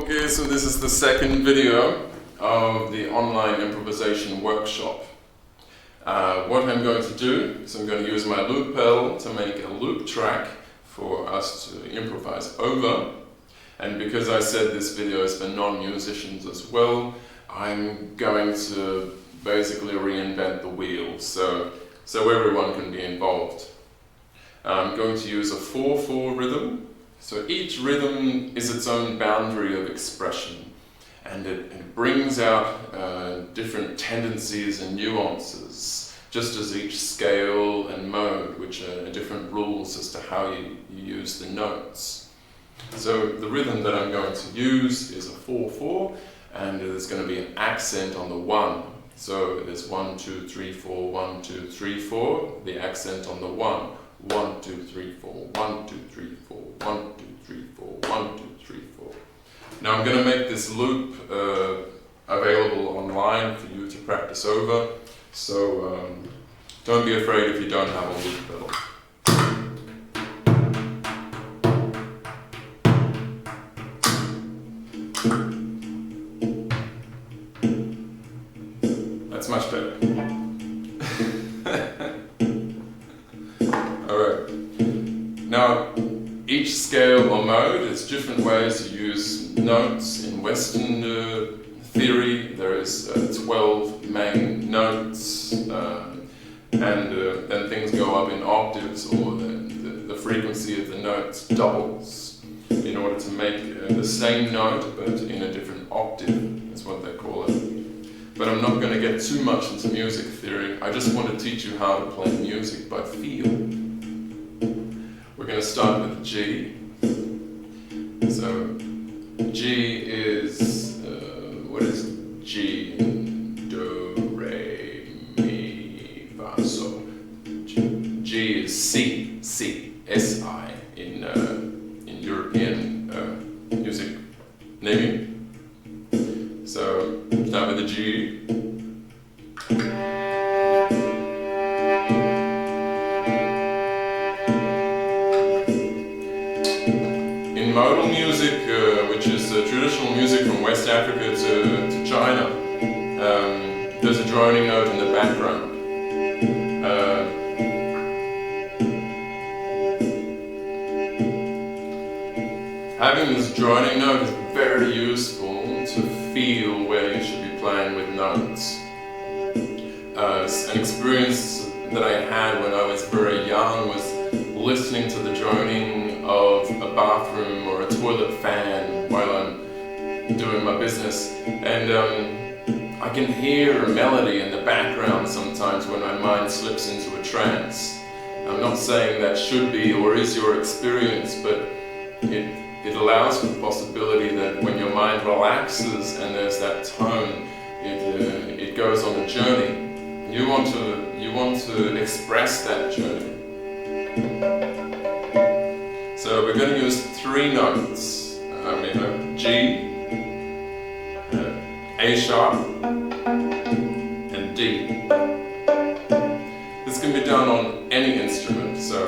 Okay, so this is the second video of the online improvisation workshop. What I'm going to do is I'm going to use my loop pedal to make a loop track for us to improvise over. And because I said this video is for non-musicians as well, I'm going to basically reinvent the wheel so everyone can be involved. I'm going to use a 4/4 rhythm. So each rhythm is its own boundary of expression, and it brings out different tendencies and nuances, just as each scale and mode, which are different rules as to how you use the notes. So the rhythm that I'm going to use is a 4/4, and there's going to be an accent on the 1. So there's 1, 2, 3, 4, 1, 2, 3, 4, the accent on the 1. 1, 2, 3, 4, 1, 2, 3, 4, 1, 2, 3, 4, 1, 2, 3, 4. Now I'm going to make this loop available online for you to practice over, so don't be afraid if you don't have a loop pedal. That's much better. Alright. Now, each scale or mode is different ways to use notes. In Western theory, there is 12 main notes, and then things go up in octaves, or the frequency of the notes doubles in order to make the same note but in a different octave, is what they call it. But I'm not going to get too much into music theory. I just want to teach you how to play music by feel. We're going to start with G. So G is, what is G in Do, Re, Mi, Fa, Sol? G is C, S-I in European music naming. So start with the G. In modal music, which is traditional music from West Africa to China, there's a droning note in the background. Having this droning note is very useful to feel where you should be playing with notes. An experience that I had when I was very young was listening to the droning of a bathroom or a toilet fan while I'm doing my business, and I can hear a melody in the background sometimes when my mind slips into a trance. I'm not saying that should be or is your experience, but it allows for the possibility that when your mind relaxes and there's that tone, it goes on a journey. You want to express that journey. So we're going to use 3 notes. G, A sharp, and D. This can be done on any instrument, so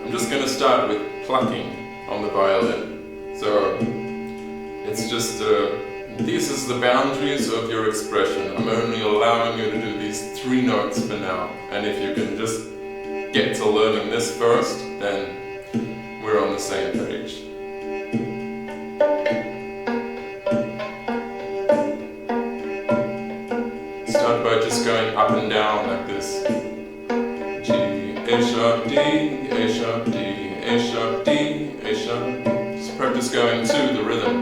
I'm just going to start with plucking on the violin. So it's just, this is the boundaries of your expression. I'm only allowing you to do these 3 notes for now, and if you can just get to learning this first, then we're on the same page. Start by just going up and down like this. G, A sharp, D, A sharp, D, A sharp, D, A sharp. Just practice going to the rhythm.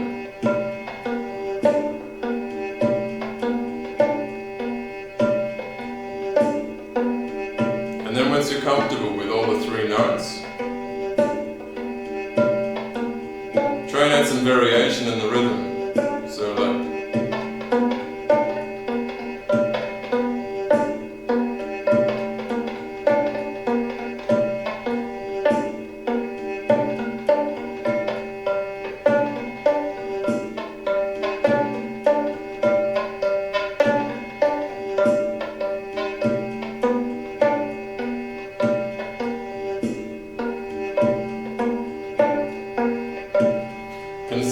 And then once you're comfortable with all the 3 notes, try and add some variation in the rhythm. So like,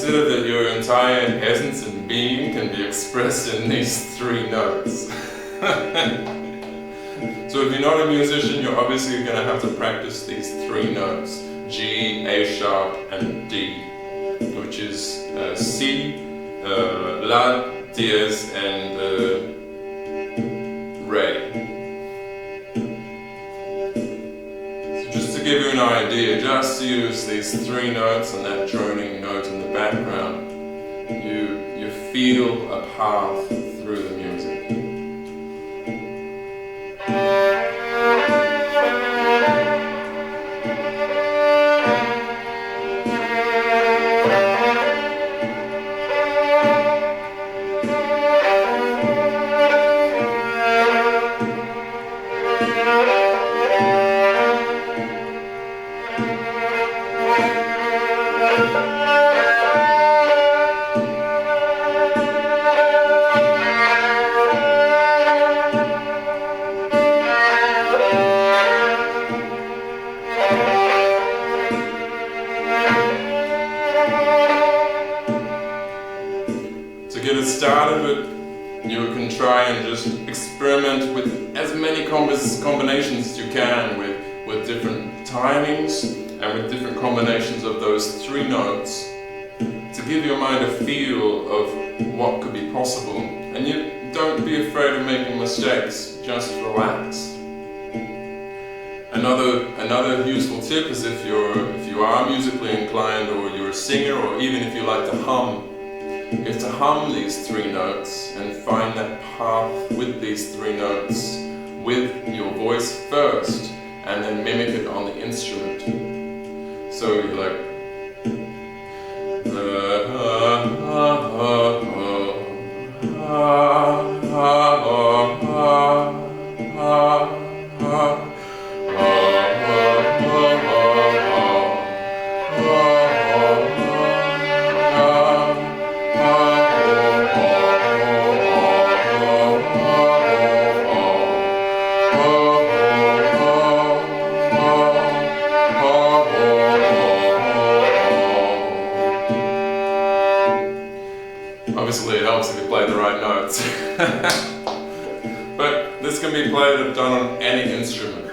consider that you're in entire essence and being can be expressed in these 3 notes. So if you're not a musician, you're obviously going to have to practice these 3 notes: G, A sharp, and D, which is C, La, dièse, and Re. So just to give you an idea, just use these 3 notes and that droning note in the background, you feel a path through the music. To get it started with, you can try and just experiment with as many combinations as you can with different timings and with different combinations of those 3 notes to give your mind a feel of what could be possible. And you don't be afraid of making mistakes, just relax. Another useful tip is if you are musically inclined, or you're a singer, or even if you like to hum, you have to hum these 3 notes and find that path with these 3 notes with your voice first, and then mimic it on the instrument. So you're like obviously it helps if you play the right notes. But this can be played and done on any instrument.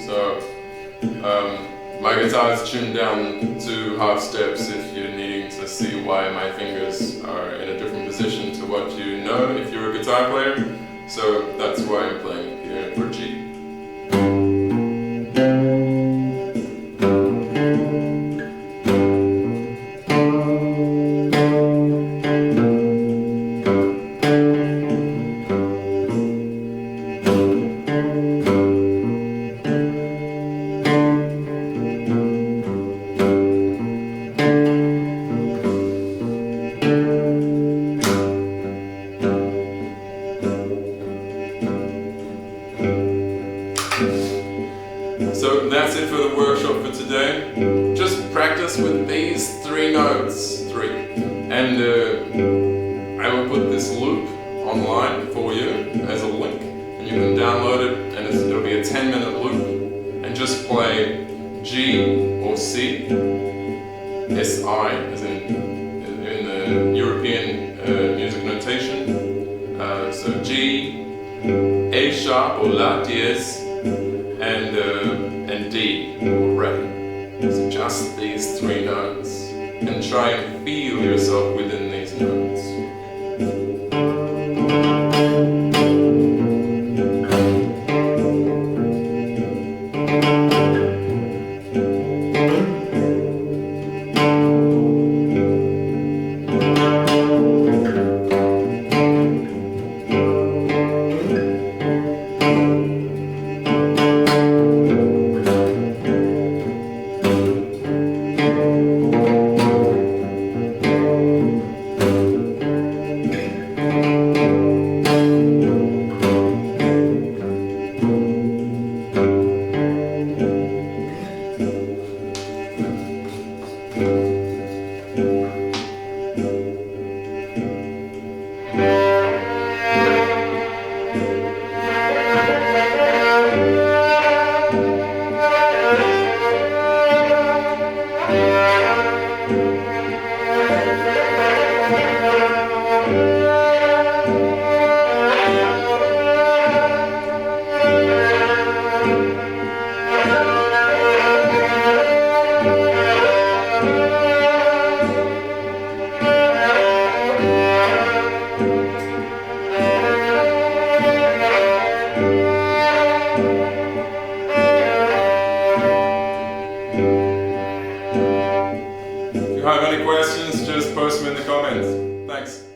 So my guitar is tuned down to half steps if you're needing to see why my fingers are in a different position to what you know if you're a guitar player. So that's why I'm playing it here for G. So that's it for the workshop for today. Just practice with these 3 notes, 3. And I will put this loop online for you as a link, and you can download it, and it'll be a 10-minute loop, and just play G or C, S-I, as in the European music notation. So G, A sharp or La dièse, and D or Re. So just these 3 notes, and try and feel yourself within these notes. got any questions, just post them in the comments. Thanks.